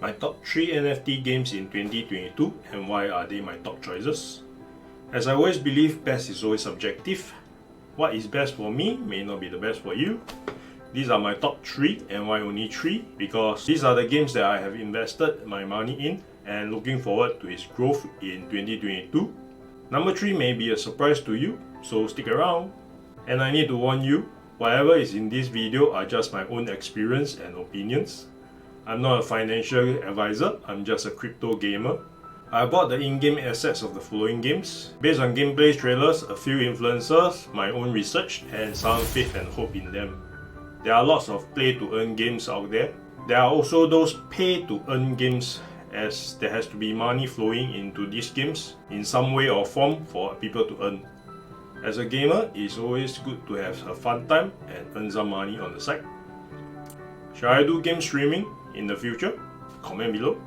My top 3 NFT games in 2022 and why are they my top choices? As I always believe, best is always subjective. What is best for me may not be the best for you. These are my top 3 and why only 3? Because these are the games that I have invested my money in and looking forward to its growth in 2022. Number 3 may be a surprise to you, so stick around. And I need to warn you, whatever is in this video are just my own experience and opinions. I'm not a financial advisor, I'm just a crypto gamer. I bought the in-game assets of the following games based on gameplay trailers, a few influencers, my own research, and some faith and hope in them. There are lots of play-to-earn games out there. There are also those pay-to-earn games, as there has to be money flowing into these games in some way or form for people to earn. As a gamer, it's always good to have a fun time and earn some money on the side. Shall I do game streaming in the future? Comment below.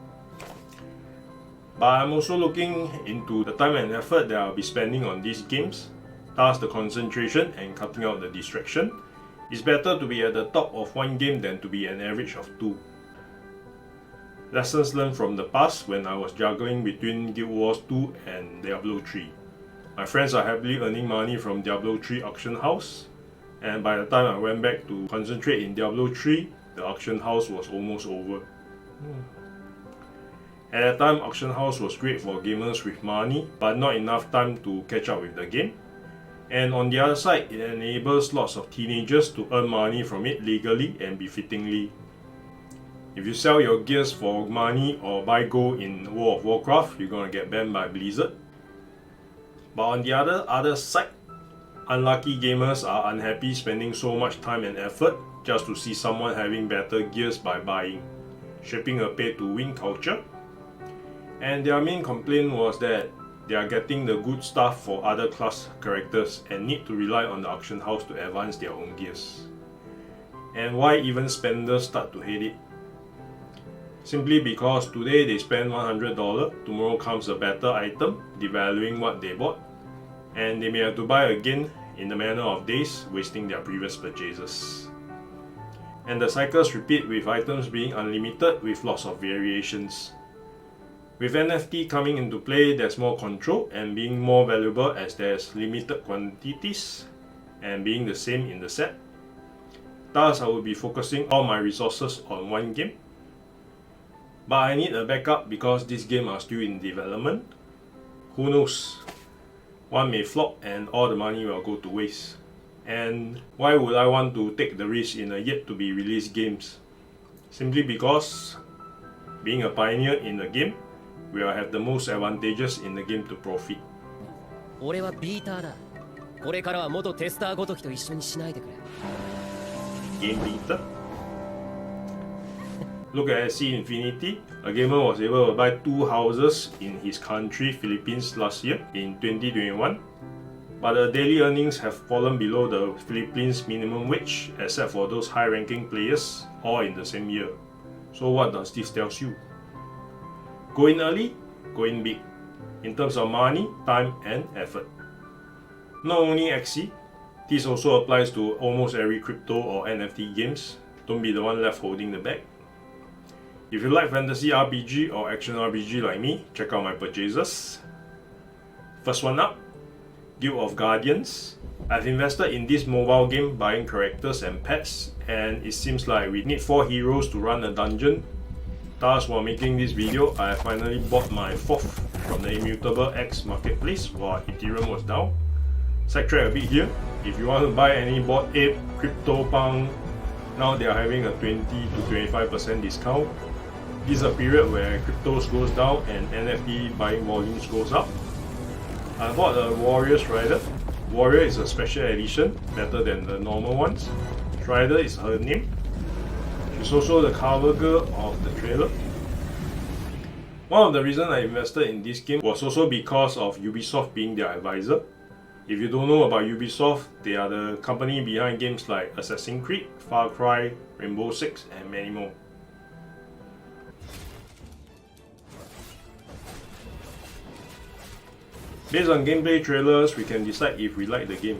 But I'm also looking into the time and effort that I'll be spending on these games, thus the concentration and cutting out the distraction. It's better to be at the top of one game than to be an average of 2. Lessons learned from the past when I was juggling between Guild Wars 2 and Diablo 3. My friends are happily earning money from Diablo 3 auction house, and by the time I went back to concentrate in Diablo 3, the auction house was almost over. At that time, auction house was great for gamers with money, but not enough time to catch up with the game. And on the other side, it enables lots of teenagers to earn money from it legally and befittingly. If you sell your gears for money or buy gold in World of Warcraft, you're gonna get banned by Blizzard. But on the other side, unlucky gamers are unhappy spending so much time and effort just to see someone having better gears by buying, shaping a pay-to-win culture. And their main complaint was that they are getting the good stuff for other class characters and need to rely on the auction house to advance their own gears. And why even spenders start to hate it? Simply because today they spend $100, tomorrow comes a better item, devaluing what they bought, and they may have to buy again in the manner of days, wasting their previous purchases. And the cycles repeat with items being unlimited with lots of variations. With NFT coming into play, there's more control and being more valuable as there's limited quantities and being the same in the set. Thus, I will be focusing all my resources on one game. But I need a backup because this game are still in development. Who knows? One may flop and all the money will go to waste. And why would I want to take the risk in a yet to be released games? Simply because being a pioneer in the game will have the most advantages in the game to profit. 俺はビーターだ。これからは元テスターごときと一緒にしないでくれ。 Game beater. Look at SC Infinity. A gamer was able to buy 2 houses in his country, Philippines, last year in 2021. But the daily earnings have fallen below the Philippines minimum wage, except for those high-ranking players, all in the same year. So what does this tell you? Go in early, go in big, in terms of money, time and effort. Not only XC, this also applies to almost every crypto or NFT games. Don't be the one left holding the bag. If you like fantasy RPG or action RPG like me, check out my purchases. First one up, Guild of Guardians. I've invested in this mobile game buying characters and pets, and it seems like we need 4 heroes to run a dungeon. Thus, while making this video, I finally bought my 4th from the Immutable X marketplace while Ethereum was down. Sidetrack a bit here. If you want to buy any Bored Ape, CryptoPunk, now they are having a 20 to 25% discount. This is a period where cryptos goes down and NFT buying volumes goes up. I bought a Warriors Rider. Warrior is a special edition, better than the normal ones. Strider is her name. She's also the cover girl of the trailer. One of the reasons I invested in this game was also because of Ubisoft being their advisor. If you don't know about Ubisoft, they are the company behind games like Assassin's Creed, Far Cry, Rainbow Six and many more. Based on gameplay trailers, we can decide if we like the game.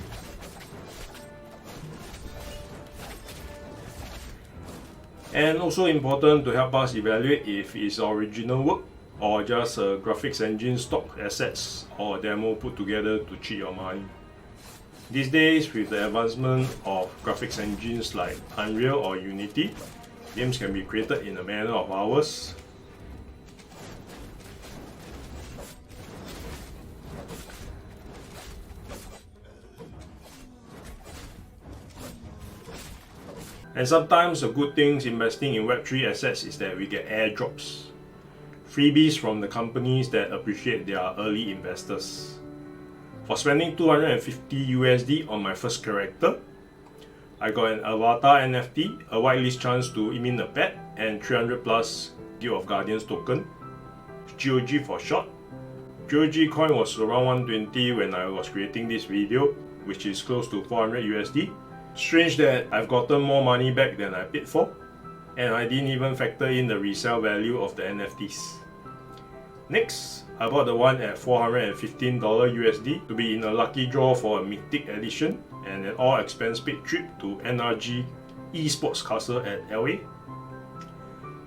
And also important to help us evaluate if it's original work or just a graphics engine stock assets or a demo put together to cheat your money. These days, with the advancement of graphics engines like Unreal or Unity, games can be created in a matter of hours. And sometimes the good things investing in Web3 assets is that we get airdrops, freebies from the companies that appreciate their early investors. For spending 250 USD on my first character, I got an avatar NFT, a whitelist chance to emit a pet, and 300 plus Guild of Guardians token, GOG for short. GOG coin was around 120 when I was creating this video, which is close to 400 USD. Strange that I've gotten more money back than I paid for, and I didn't even factor in the resale value of the NFTs. Next, I bought the one at $415 USD to be in a lucky draw for a Mythic edition and an all expense paid trip to NRG Esports Castle at LA.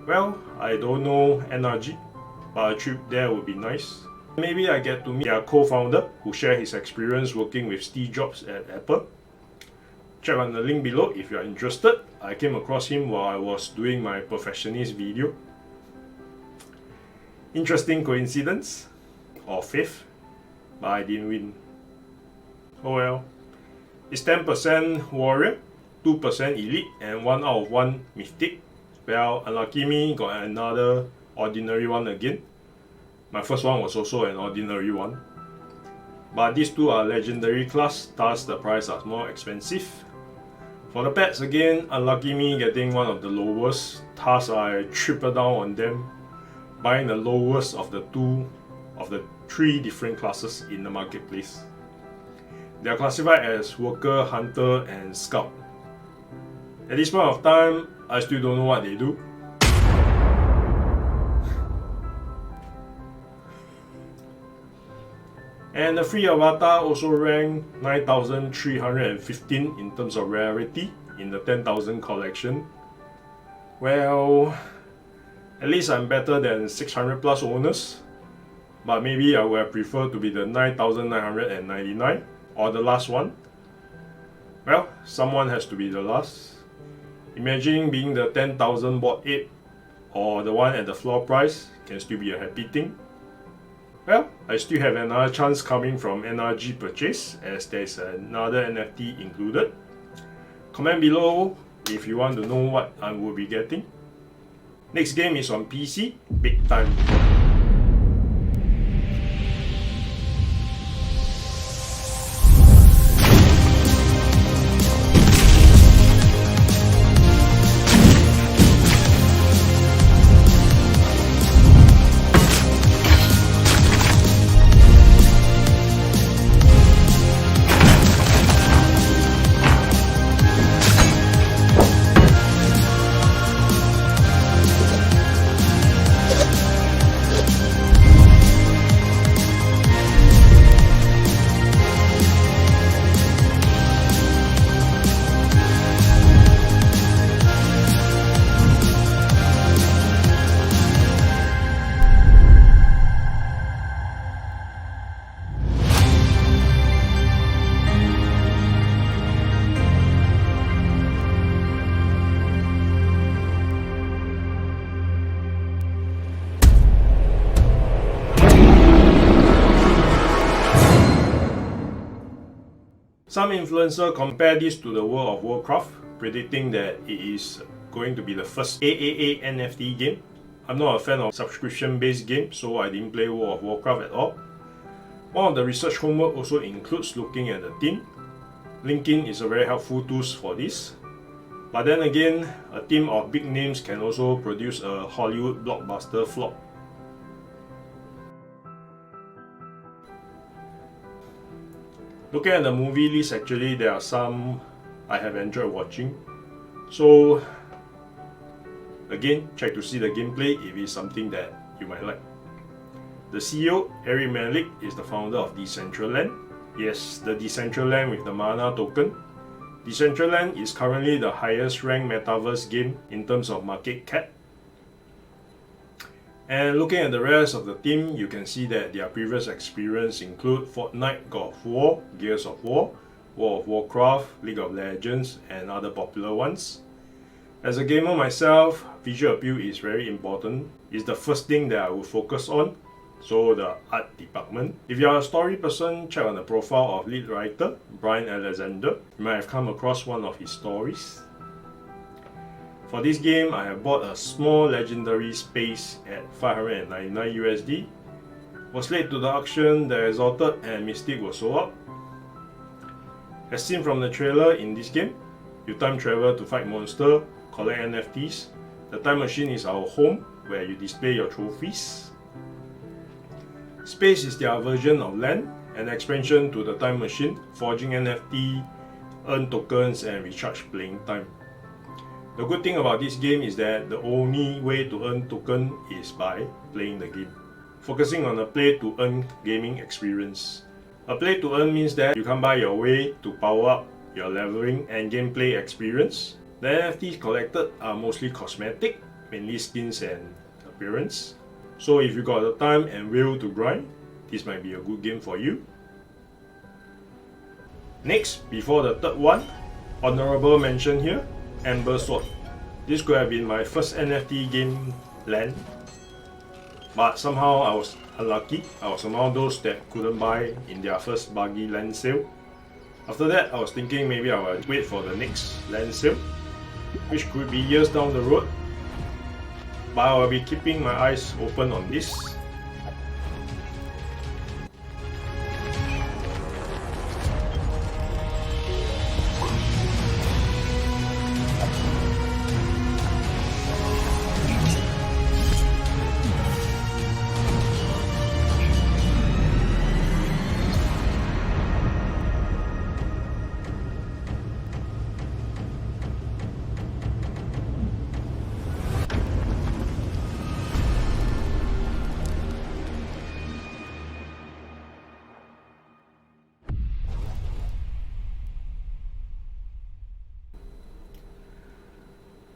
Well, I don't know NRG, but a trip there would be nice. Maybe I get to meet their co-founder who shared his experience working with Steve Jobs at Apple. Check on the link below if you are interested. I came across him while I was doing my perfectionist video. Interesting coincidence, or fifth, but I didn't win. Oh well. It's 10% warrior, 2% elite, and 1 out of 1 mythic. Well, unlucky me, got another ordinary one again. My first one was also an ordinary one. But these two are legendary class, thus the price is more expensive. For the pets again, unlucky me getting one of the lowest, thus I triple down on them, buying the lowest of the three different classes in the marketplace. They are classified as Worker, Hunter, and Scout. At this point of time, I still don't know what they do. And the free avatar also ranked 9,315 in terms of rarity in the 10,000 collection. Well, at least I'm better than 600 plus owners, but maybe I would have preferred to be the 9,999 or the last one. Well, someone has to be the last. Imagine being the 10,000 bought 8 or the one at the floor price can still be a happy thing. Well, I still have another chance coming from NRG purchase as there's another NFT included. Comment below if you want to know what I will be getting. Next game is on PC, big time. Some influencers compare this to the World of Warcraft, predicting that it is going to be the first AAA NFT game. I'm not a fan of subscription-based games, so I didn't play World of Warcraft at all. One of the research homework also includes looking at the team. LinkedIn is a very helpful tool for this. But then again, a team of big names can also produce a Hollywood blockbuster flop. Looking at the movie list, actually there are some I have enjoyed watching. So again, check to see the gameplay if it's something that you might like. The CEO, Eric Malik, is the founder of Decentraland. Yes, the Decentraland with the mana token. Decentraland is currently the highest ranked metaverse game in terms of market cap. And looking at the rest of the team, you can see that their previous experience include Fortnite, God of War, Gears of War, World of Warcraft, League of Legends, and other popular ones. As a gamer myself, visual appeal is very important. It's the first thing that I will focus on, so the art department. If you are a story person, check on the profile of lead writer Brian Alexander. You might have come across one of his stories. For this game, I have bought a small legendary space at 599 USD. Was late to the auction, the Exalted and Mystic were sold out. As seen from the trailer, in this game, you time travel to fight monsters, collect NFTs. The time machine is our home, where you display your trophies. Space is their version of land, an expansion to the time machine, forging NFT, earn tokens and recharge playing time. The good thing about this game is that the only way to earn token is by playing the game, focusing on a play to earn gaming experience. A play to earn means that you can buy your way to power up your leveling and gameplay experience. The NFTs collected are mostly cosmetic, mainly skins and appearance. So if you got the time and will to grind, this might be a good game for you. Next, before the third one, honorable mention here, Ember Sword. This could have been my first NFT game land, but somehow I was unlucky. I was among those that couldn't buy in their first buggy land sale. After that, I was thinking maybe I will wait for the next land sale, which could be years down the road, but I will be keeping my eyes open on this.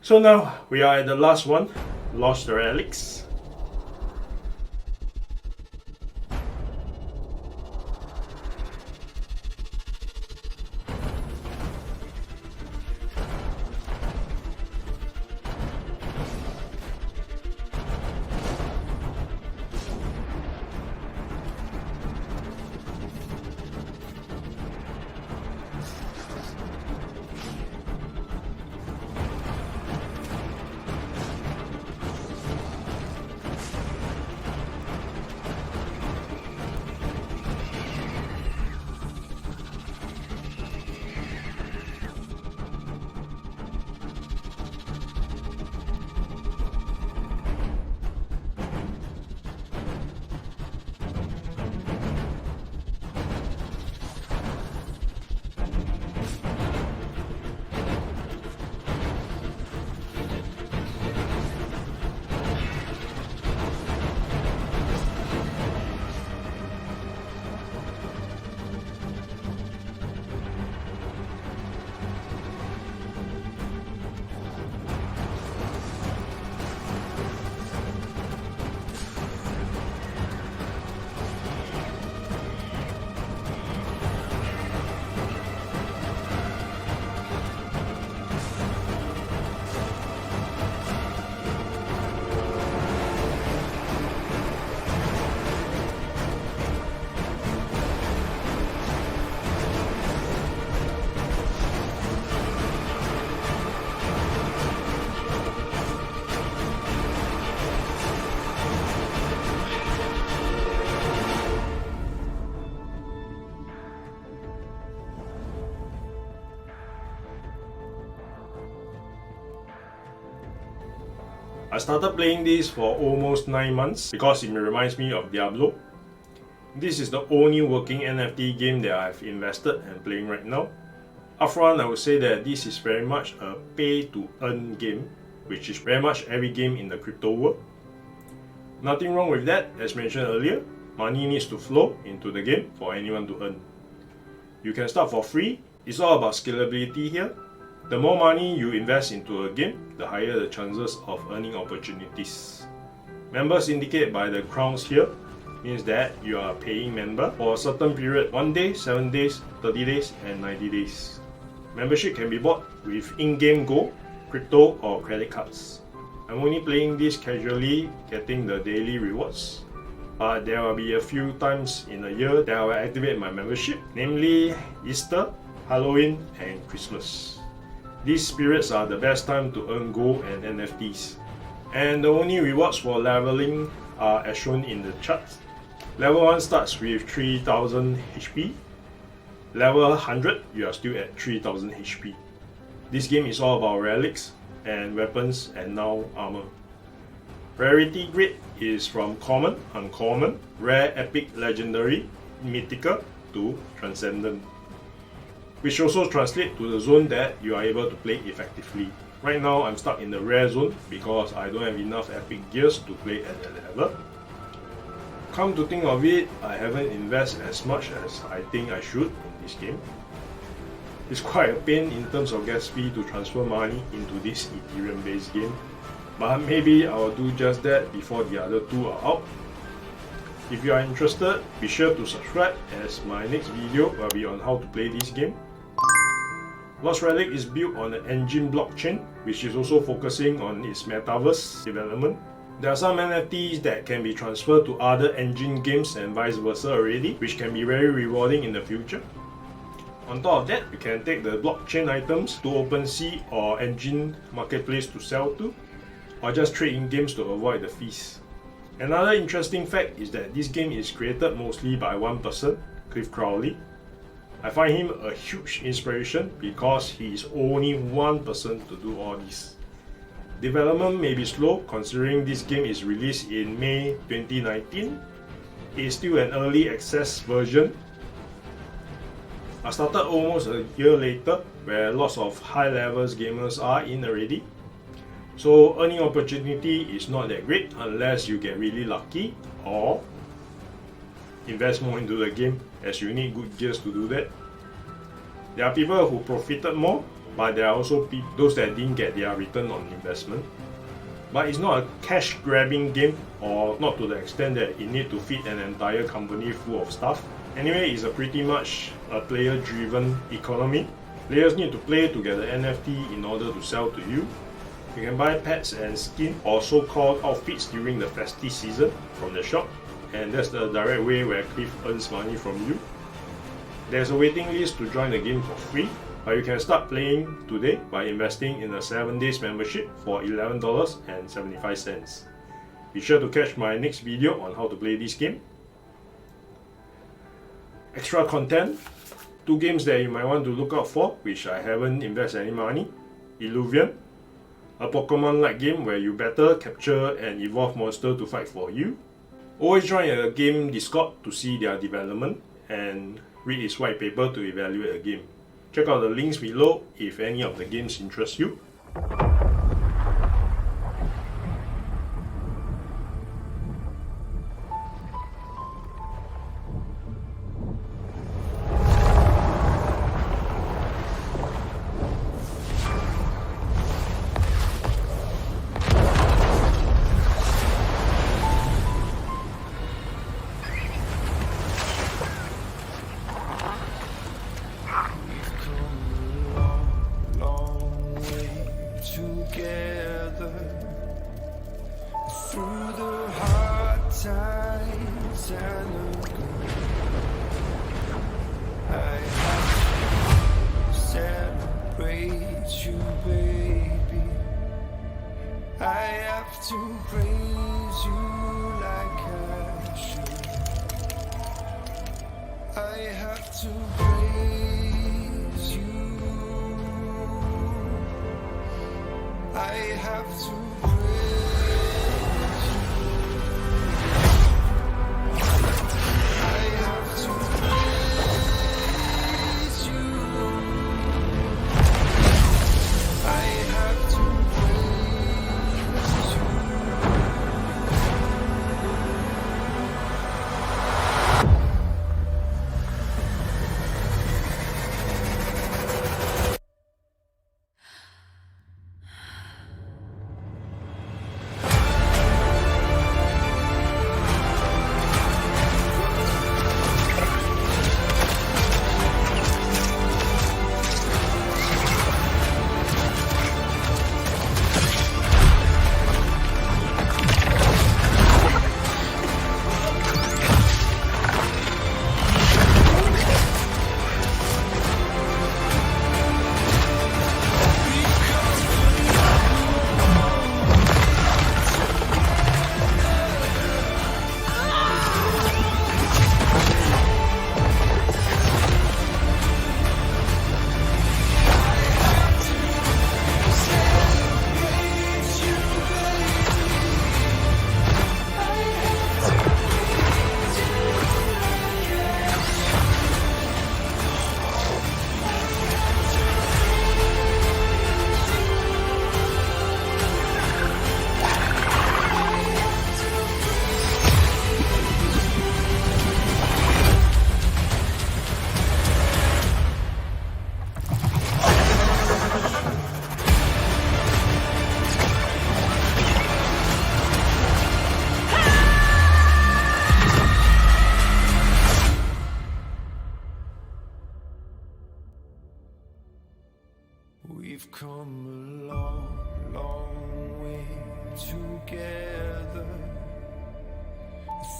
So now we are at the last one, Lost Relics. I started playing this for almost 9 months because it reminds me of Diablo. This is the only working NFT game that I've invested and playing right now. Upfront, I would say that this is very much a pay-to-earn game, which is very much every game in the crypto world. Nothing wrong with that, as mentioned earlier. Money needs to flow into the game for anyone to earn. You can start for free, It's all about scalability here. The more money you invest into a game, the higher the chances of earning opportunities. Members indicated by the crowns here means that you are a paying member for a certain period, 1 day, 7 days, 30 days and 90 days. Membership can be bought with in-game gold, crypto or credit cards. I'm only playing this casually, getting the daily rewards. But there will be a few times in a year that I will activate my membership, namely Easter, Halloween and Christmas. These periods are the best time to earn gold and NFTs. And the only rewards for leveling are as shown in the charts. Level 1 starts with 3000 HP. Level 100, you are still at 3000 HP. This game is all about relics and weapons and now armor. Rarity grade is from common, uncommon, rare, epic, legendary, mythical to transcendent, which also translates to the zone that you are able to play effectively. Right now I'm stuck in the rare zone because I don't have enough epic gears to play at that level. Come to think of it, I haven't invested as much as I think I should in this game. It's quite a pain in terms of gas fee to transfer money into this Ethereum based game, but maybe I will do just that before the other two are out. If you are interested, be sure to subscribe as my next video will be on how to play this game. Lost Relic is built on an engine blockchain, which is also focusing on its metaverse development. There are some NFTs that can be transferred to other engine games and vice versa already, which can be very rewarding in the future. On top of that, you can take the blockchain items to OpenSea or Engine Marketplace to sell to, or just trade in games to avoid the fees. Another interesting fact is that this game is created mostly by one person, Cliff Crowley. I find him a huge inspiration because he is only one person to do all this. Development may be slow considering this game is released in May 2019. It is still an early access version. I started almost a year later where lots of high levels gamers are in already. So earning opportunity is not that great unless you get really lucky or invest more into the game, as you need good gears to do that. There are people who profited more, but there are also those that didn't get their return on investment. But it's not a cash grabbing game, or not to the extent that it need to feed an entire company full of stuff. Anyway, it's a pretty much a player driven economy. Players need to play to get the NFT in order to sell to you. You can buy pets and skin or so-called outfits during the festive season from the shop, and that's the direct way where Cliff earns money from you. There's a waiting list to join the game for free, but you can start playing today by investing in a 7 days membership for $11.75. Be sure to catch my next video on how to play this game. Extra content, 2 games that you might want to look out for, which I haven't invested any money. Illuvian, a Pokemon-like game where you battle, capture and evolve monsters to fight for you. Always join a game Discord to see their development and read its white paper to evaluate a game. Check out the links below if any of the games interest you. Through the hard times and the good, I have to celebrate you, baby. I have to praise you like I should. I have to praise you. I have to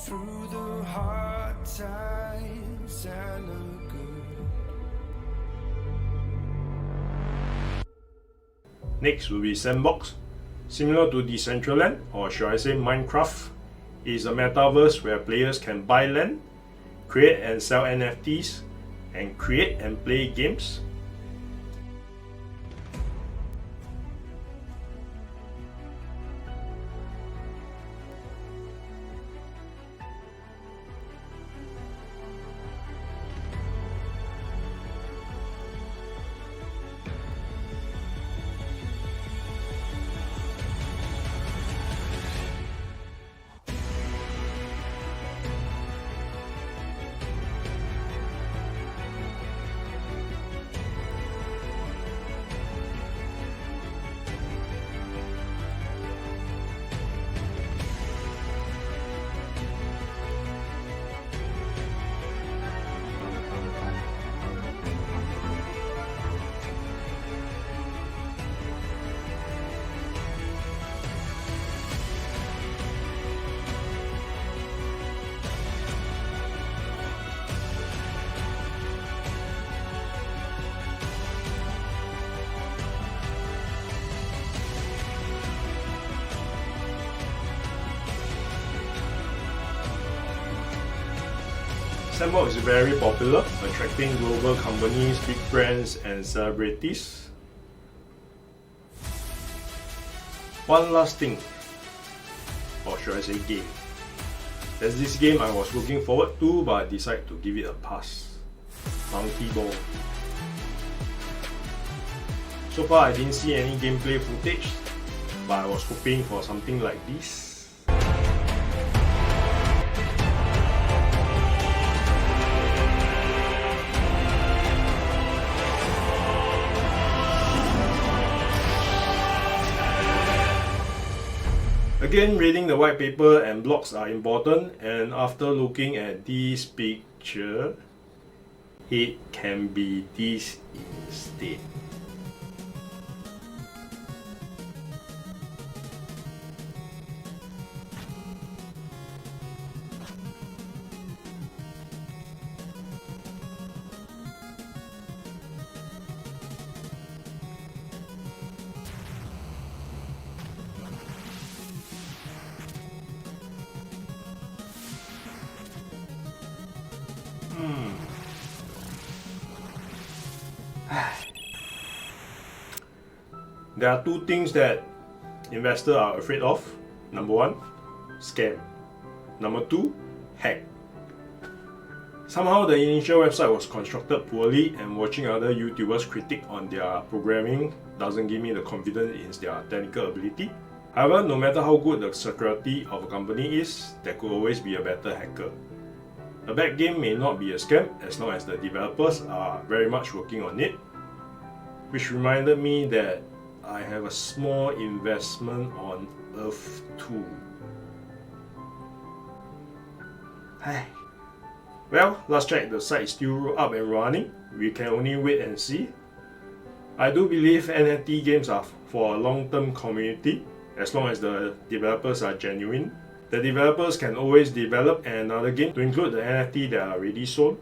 through the hard times and the good. Next will be Sandbox. Similar to Decentraland, or should I say Minecraft, is a metaverse where players can buy land, create and sell NFTs, and create and play games. Sandbox is very popular, attracting global companies, big brands, and celebrities. One last thing, or should I say game. There's this game I was looking forward to, but I decided to give it a pass. Monkey Ball. So far I didn't see any gameplay footage, but I was hoping for something like this. Again, reading the white paper and blogs are important, and after looking at this picture, it can be this instead. There are two things that investors are afraid of. Number one, scam. Number two, hack. Somehow the initial website was constructed poorly, and watching other YouTubers critique on their programming doesn't give me the confidence in their technical ability. However, no matter how good the security of a company is, there could always be a better hacker. A bad game may not be a scam as long as the developers are very much working on it. Which reminded me that I have a small investment on Earth 2. Well, last check, the site is still up and running. We can only wait and see. I do believe NFT games are for a long-term community, as long as the developers are genuine. The developers can always develop another game to include the NFT that are already sold.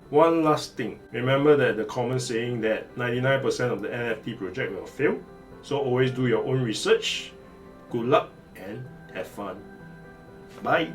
One last thing, remember that the common saying that 99% of the NFT project will fail, so always do your own research. Good luck and have fun. Bye!